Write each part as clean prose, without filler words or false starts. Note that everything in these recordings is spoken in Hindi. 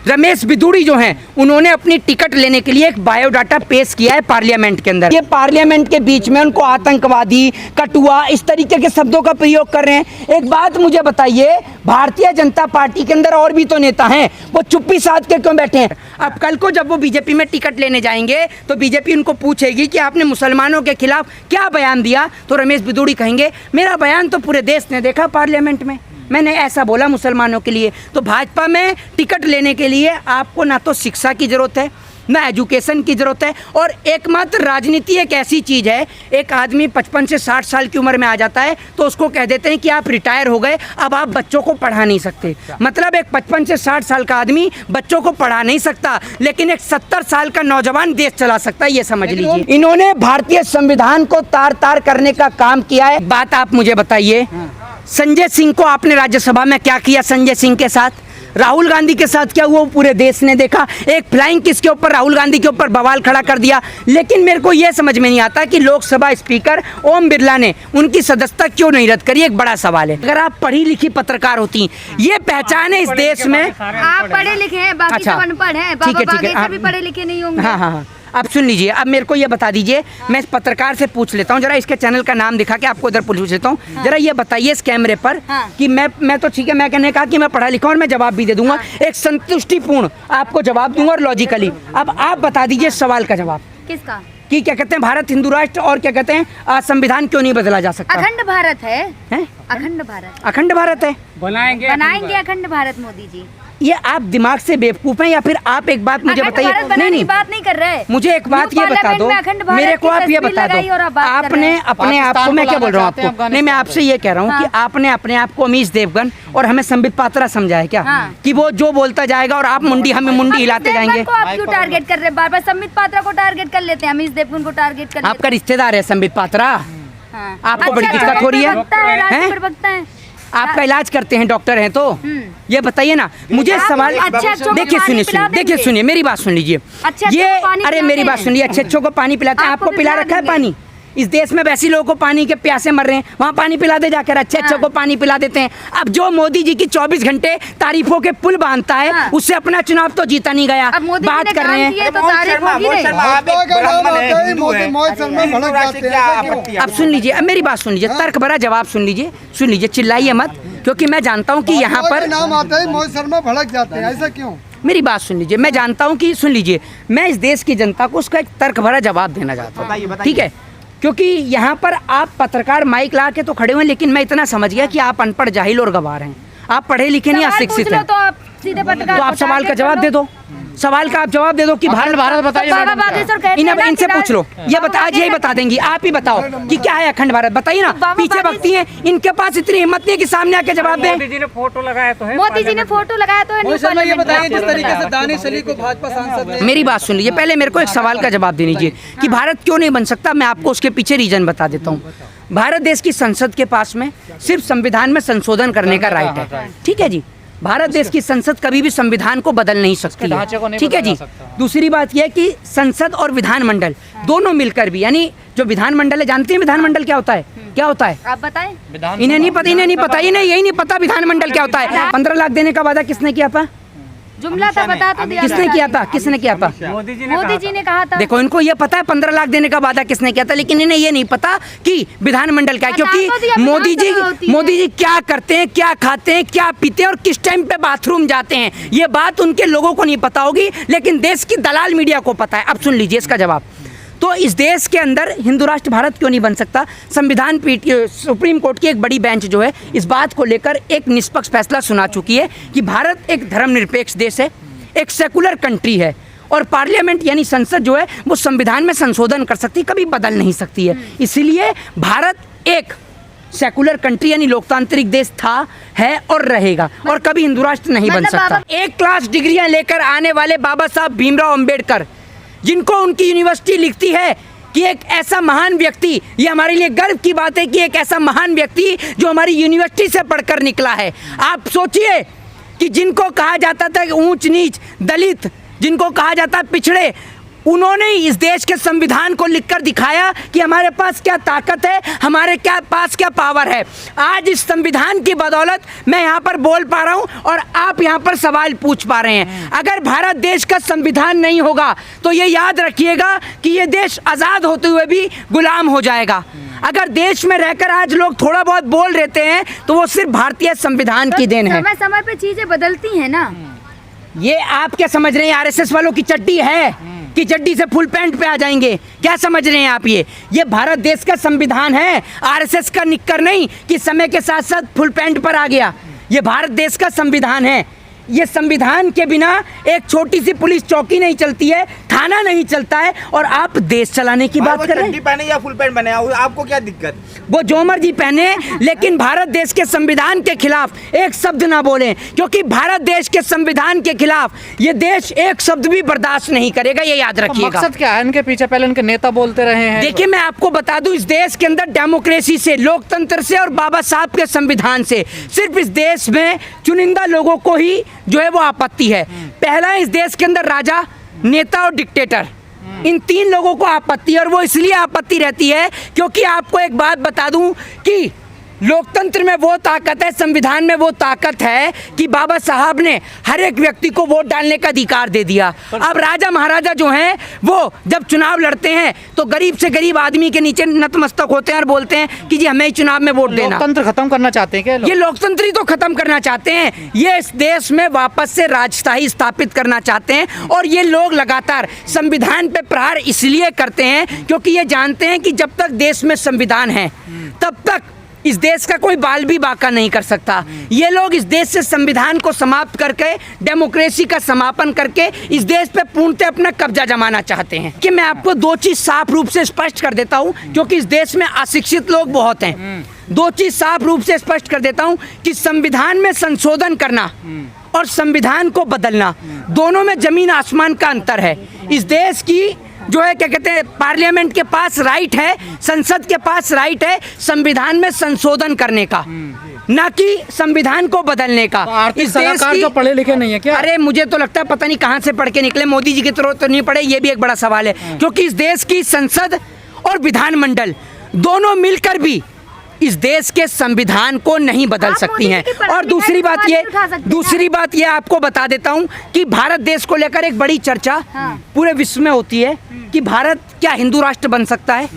रमेश बिदूड़ी जो हैं उन्होंने अपनी टिकट लेने के लिए एक बायोडाटा पेश किया है पार्लियामेंट के अंदर। ये पार्लियामेंट के बीच में उनको आतंकवादी, कटुआ, इस तरीके के शब्दों का प्रयोग कर रहे हैं। एक बात मुझे बताइए, भारतीय जनता पार्टी के अंदर और भी तो नेता हैं, वो चुप्पी साध के क्यों बैठे हैं? अब कल को जब वो बीजेपी में टिकट लेने जाएंगे तो बीजेपी उनको पूछेगी कि आपने मुसलमानों के खिलाफ क्या बयान दिया, तो रमेश बिदूड़ी कहेंगे मेरा बयान तो पूरे देश ने देखा पार्लियामेंट में, मैंने ऐसा बोला मुसलमानों के लिए। तो भाजपा में टिकट लेने के लिए आपको ना तो शिक्षा की ज़रूरत है, ना एजुकेशन की ज़रूरत है, और एकमात्र राजनीति एक ऐसी चीज़ है, एक आदमी 55 से 60 साल की उम्र में आ जाता है तो उसको कह देते हैं कि आप रिटायर हो गए, अब आप बच्चों को पढ़ा नहीं सकते। मतलब एक 55 से 60 साल का आदमी बच्चों को पढ़ा नहीं सकता, लेकिन एक 70 साल का नौजवान देश चला सकता है, ये समझ लीजिए। इन्होंने भारतीय संविधान को तार तार करने का काम किया है। बात आप मुझे बताइए, संजय सिंह को आपने राज्यसभा में क्या किया? संजय सिंह के साथ, राहुल गांधी के साथ क्या हुआ पूरे देश ने देखा। एक फ्लाइंग किस के ऊपर, राहुल गांधी के ऊपर बवाल खड़ा कर दिया। लेकिन मेरे को यह समझ में नहीं आता कि लोकसभा स्पीकर ओम बिरला ने उनकी सदस्यता क्यों नहीं रद्द करी, एक बड़ा सवाल है। अगर आप पढ़ी लिखी पत्रकार होती, ये पहचान है इस देश में। आप पढ़े लिखे हैं, बाकी सब अनपढ़ हैं, बाबा भी पढ़े लिखे नहीं होंगे। हाँ हाँ हाँ, अब सुन लीजिए, अब मेरे को ये बता दीजिए, मैं इस पत्रकार से पूछ लेता हूँ जरा, इसके चैनल का नाम दिखा के आपको उधर पूछ लेता हूँ। हाँ। जरा ये बताइए इस कैमरे पर। हाँ। कि मैं तो ठीक है, मैं कहने कहा कि मैं पढ़ा लिखा हूँ और मैं जवाब भी दे दूंगा। हाँ। एक संतुष्टिपूर्ण आपको जवाब दूंगा और लॉजिकली। अब आप बता दीजिए सवाल का जवाब किसका, कि क्या कहते हैं भारत हिंदू राष्ट्र और क्या कहते हैं संविधान क्यों नहीं बदला जा सकता? अखंड भारत है, अखंड भारत, अखंड भारत है, बनाएंगे अखंड भारत मोदी जी। ये आप दिमाग से बेवकूफ हैं या फिर आप एक बात मुझे बताइए। नहीं, बात नहीं कर रहे, मुझे एक बात ये बता दो, मेरे को आप ये बता दो, आपने अपने आप को, मैं क्या बोल रहा हूँ आपको, नहीं मैं आपसे ये कह रहा हूँ कि आपने अपने आप को अमीश देवगन और हमें संबित पात्रा समझा है क्या? कि वो जो बोलता जाएगा और आप मुंडी हमें मुंडी हिलाते जाएंगे। आप क्यों टारगेट कर रहे हैं बार-बार? संबित पात्रा को टारगेट कर लेते हैं, अमीश देवगन को टारगेट कर लेते हैं। आपका रिश्तेदार है संबित पात्रा, आपको बड़ी दिक्कत हो रही है। आपका इलाज करते हैं, डॉक्टर हैं, तो ये बताइए ना मुझे सवाल। देखिए सुनिए मेरी बात सुन लीजिए। ये अरे मेरी बात सुनिए, अच्छे अच्छों को पानी पिलाते हैं, आपको पिला रखा है पानी? इस देश में वैसे लोगों को पानी के प्यासे मर रहे हैं, वहाँ पानी पिला दे जाकर, अच्छे अच्छे को पानी पिला देते हैं। अब जो मोदी जी की 24 घंटे तारीफों के पुल बांधता है, उससे अपना चुनाव तो जीता नहीं गया। बात कर रहे हैं, अब सुन लीजिए, अब मेरी बात सुन लीजिए, तर्क भरा जवाब सुन लीजिए, चिल्लाइए मत, क्योंकि मैं जानता हूँ कि यहाँ पर नाम आता है मोहित शर्मा भड़क जाते हैं, ऐसा क्यों? मेरी बात सुन लीजिए, मैं जानता हूँ कि सुन लीजिए, मैं इस देश की जनता को उसका एक तर्क भरा जवाब देना चाहता हूँ, ठीक है? क्योंकि यहाँ पर आप पत्रकार माइक ला के तो खड़े हुए, लेकिन मैं इतना समझ गया कि आप अनपढ़, जाहिल और गवार हैं, आप पढ़े लिखे नहीं, अशिक्षित हैं। तो आप सवाल का जवाब दे दो, सवाल का आप जवाब दे दो कि भारत बताइए, इनसे पूछ लो, ये बता, आज यही बता देंगी। आप ही बताओ कि क्या है अखंड भारत, बताइए ना। पीछे भक्ति है, इनके पास इतनी हिम्मत नहीं है कि सामने आके जवाब दें। मोदी जी ने फोटो लगाया तो है, ये बताइए जिस तरीके से दानिश अली को भाजपा सांसद। मेरी बात सुन लीजिए, पहले मेरे को एक सवाल का जवाब दे दीजिए कि भारत क्यों नहीं बन सकता। मैं आपको उसके पीछे रीजन बता देता हूँ। भारत देश की संसद के पास में सिर्फ संविधान में संशोधन करने का राइट है, ठीक है जी। भारत देश की संसद कभी भी संविधान को बदल नहीं सकती है, ठीक है जी। दूसरी बात यह है कि संसद और विधानमंडल दोनों मिलकर भी, यानी जो विधानमंडल है, जानते हैं विधानमंडल क्या होता है? क्या होता है आप बताएं। इन्हें नहीं पता, यही नहीं पता विधानमंडल क्या होता है। 15 लाख देने का वादा किसने किया था? जुमला था, बता तो दिया। किसने किया था? मोदी जी ने कहा था। देखो, इनको ये पता है 15 लाख देने का वादा किसने किया था, लेकिन इन्हें ये नहीं पता कि विधानमंडल क्या है। क्योंकि मोदी जी क्या करते हैं, क्या खाते हैं, क्या पीते हैं और किस टाइम पे बाथरूम जाते हैं, ये बात उनके लोगों को नहीं पता होगी, लेकिन देश की दलाल मीडिया को पता है। अब सुन लीजिए इसका जवाब। तो इस देश के अंदर हिंदू राष्ट्र भारत क्यों नहीं बन सकता? संविधान पीठ, सुप्रीम कोर्ट की एक बड़ी बेंच जो है इस बात को लेकर एक निष्पक्ष फैसला सुना चुकी है कि भारत एक धर्मनिरपेक्ष देश है, एक सेकुलर कंट्री है, और पार्लियामेंट यानी संसद जो है वो संविधान में संशोधन कर सकती है, कभी बदल नहीं सकती है। इसीलिए भारत एक सेकुलर कंट्री यानी लोकतांत्रिक देश था, है और रहेगा, और कभी हिंदू राष्ट्र नहीं बन सकता। 1 क्लास डिग्रियां लेकर आने वाले बाबा साहब भीमराव अंबेडकर, जिनको उनकी यूनिवर्सिटी लिखती है कि एक ऐसा महान व्यक्ति, ये हमारे लिए गर्व की बात है कि एक ऐसा महान व्यक्ति जो हमारी यूनिवर्सिटी से पढ़कर निकला है। आप सोचिए कि जिनको कहा जाता था ऊंच नीच, दलित, जिनको कहा जाता पिछड़े, उन्होंने इस देश के संविधान को लिखकर दिखाया कि हमारे पास क्या ताकत है, हमारे पास क्या पावर है। आज इस संविधान की बदौलत मैं यहाँ पर बोल पा रहा हूँ और आप यहाँ पर सवाल पूछ पा रहे हैं। अगर भारत देश का संविधान नहीं होगा तो ये याद रखिएगा कि ये देश आज़ाद होते हुए भी गुलाम हो जाएगा। अगर देश में रहकर आज लोग थोड़ा बहुत बोल रहते हैं तो वो सिर्फ भारतीय संविधान की देन है। समय समय पे चीजें बदलती हैं ना। ये आप क्या समझ रहे हैं, आरएसएस वालों की चड्डी है कि चड्डी से फुल पैंट पे आ जाएंगे? क्या समझ रहे हैं आप? ये भारत देश का संविधान है, आरएसएस का निक्कर नहीं कि समय के साथ साथ फुल पैंट पर आ गया। ये भारत देश का संविधान है। ये संविधान के बिना एक छोटी सी पुलिस चौकी नहीं चलती है, थाना नहीं चलता है, और आप देश चलाने की बात कर रहे हैं। पहने या फुल पैंट पहने, आपको क्या दिक्कत? वो जो मर्जी पहने, लेकिन भारत देश के संविधान के खिलाफ एक शब्द ना बोलें, क्योंकि भारत देश के संविधान के खिलाफ ये देश एक शब्द भी बर्दाश्त नहीं करेगा। ये याद रखिएगा। मकसद क्या है इनके पीछे? पहले इनके नेता बोलते रहे हैं। देखिए, मैं आपको बता दूं, इस देश के अंदर डेमोक्रेसी से, लोकतंत्र से और बाबा साहब के संविधान से सिर्फ इस देश में चुनिंदा लोगों को ही जो है वो आपत्ति है। पहला है इस देश के अंदर राजा, नेता और डिक्टेटर, इन तीन लोगों को आपत्ति है। और वो इसलिए आपत्ति रहती है क्योंकि आपको एक बात बता दूं कि लोकतंत्र में वो ताकत है, संविधान में वो ताकत है कि बाबा साहब ने हर एक व्यक्ति को वोट डालने का अधिकार दे दिया। अब राजा महाराजा जो हैं वो जब चुनाव लड़ते हैं तो गरीब से गरीब आदमी के नीचे नतमस्तक होते हैं और बोलते हैं कि जी हमें चुनाव में वोट देना। लोकतंत्र खत्म करना चाहते हैं क्या लोग? ये लोकतंत्र ही तो खत्म करना चाहते हैं। ये इस देश में वापस से राजशाही स्थापित करना चाहते हैं। और ये लोग लगातार संविधान पे प्रहार इसलिए करते हैं क्योंकि ये जानते हैं कि जब तक देश में संविधान है तब तक इस देश का कोई बाल भी बाका नहीं कर सकता। ये लोग इस देश से संविधान को समाप्त करके, डेमोक्रेसी का समापन करके इस देश पे पूर्णतः अपना कब्जा जमाना चाहते हैं। कि मैं आपको दो चीज साफ रूप से स्पष्ट कर देता हूं, क्योंकि इस देश में अशिक्षित लोग बहुत हैं। दो चीज साफ रूप से स्पष्ट कर देता हूं कि संविधान में संशोधन करना और संविधान को बदलना, दोनों में जमीन आसमान का अंतर है। इस देश की जो है क्या कहते हैं, पार्लियामेंट के पास राइट है, संसद के पास राइट है संविधान में संशोधन करने का, ना कि संविधान को बदलने का। आर्थिक सलाहकार जो पढ़े लिखे नहीं है क्या? अरे मुझे तो लगता है पता नहीं कहां से पढ़ के निकले, मोदी जी की तरह तो नहीं पढ़े, ये भी एक बड़ा सवाल है। क्योंकि इस देश की संसद और विधानमंडल दोनों मिलकर भी इस देश के संविधान को नहीं बदल सकती हैं। और दूसरी बात ये आपको बता देता हूं कि भारत देश को लेकर एक बड़ी चर्चा पूरे विश्व में होती है कि भारत क्या हिंदू राष्ट्र बन सकता है,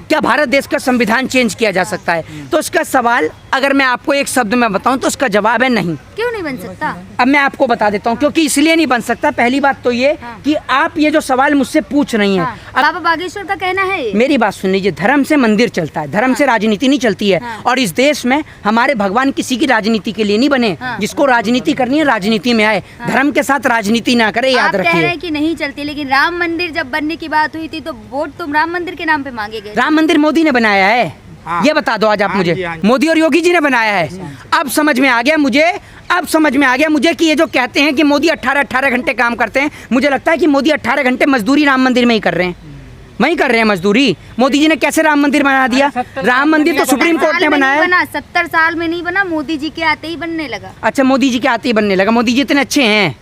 क्या भारत देश का संविधान चेंज किया जा सकता है। तो इसका सवाल अगर मैं आपको एक शब्द में बताऊं तो इसका जवाब है नहीं। क्यों नहीं बन सकता? अब मैं आपको बता देता हूं क्योंकि इसलिए नहीं बन सकता। पहली बात तो ये कि आप ये जो सवाल मुझसे पूछ रही हैं, बाबा बागेश्वर का कहना है, मेरी बात सुन लीजिए, धर्म से मंदिर चलता है, धर्म से राजनीति नहीं चलती है। और इस देश में हमारे भगवान किसी की राजनीति के लिए नहीं बने। जिसको राजनीति करनी है राजनीति में आए, धर्म के साथ राजनीति ना करे, याद रखिए। कह रहे हैं कि नहीं चलती, लेकिन राम मंदिर जब बनने की बात हुई थी तो वोट तुम राम मंदिर के नाम पे मांगे गए। राम मंदिर मोदी ने बनाया है, ये बता दो आज आप मुझे। मोदी और योगी जी ने बनाया है। अब समझ में आ गया मुझे कि ये जो कहते हैं कि मोदी 18 घंटे काम करते हैं, मुझे लगता है कि मोदी 18 घंटे मजदूरी राम मंदिर में ही कर रहे हैं। वही कर रहे हैं मजदूरी। मोदी जी ने कैसे राम मंदिर बना दिया? राम मंदिर तो सुप्रीम कोर्ट ने बनाया। 70 साल में नहीं बना, मोदी जी के आते ही बनने लगा। अच्छा, मोदी जी के आते ही बनने लगा। मोदी जी इतने अच्छे हैं?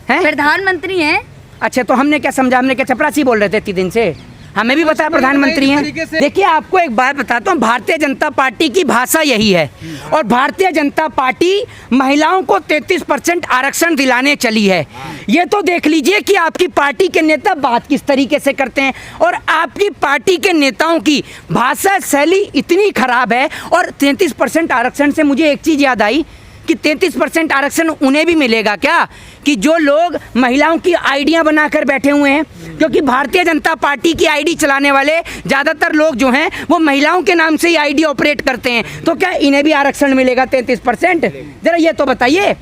प्रधानमंत्री हैं। अच्छा, तो हमने क्या समझा? हमने क्या चपरासी बोल रहे थे इतने दिन से? हमें भी पता है प्रधानमंत्री हैं। देखिए, आपको एक बात बताता हूँ, भारतीय जनता पार्टी की भाषा यही है। और भारतीय जनता पार्टी महिलाओं को 33% आरक्षण दिलाने चली है। ये तो देख लीजिए कि आपकी पार्टी के नेता बात किस तरीके से करते हैं। और आपकी पार्टी के नेताओं की भाषा शैली इतनी खराब है। और 33% आरक्षण से मुझे एक चीज़ याद आई कि 33% आरक्षण उन्हें भी मिलेगा क्या कि जो लोग महिलाओं की आईडियां बनाकर बैठे हुए हैं। क्योंकि भारतीय जनता पार्टी की आईडी चलाने वाले ज़्यादातर लोग जो हैं वो महिलाओं के नाम से ही आईडी ऑपरेट करते हैं। तो क्या इन्हें भी आरक्षण मिलेगा 33%? जरा ये तो बताइए।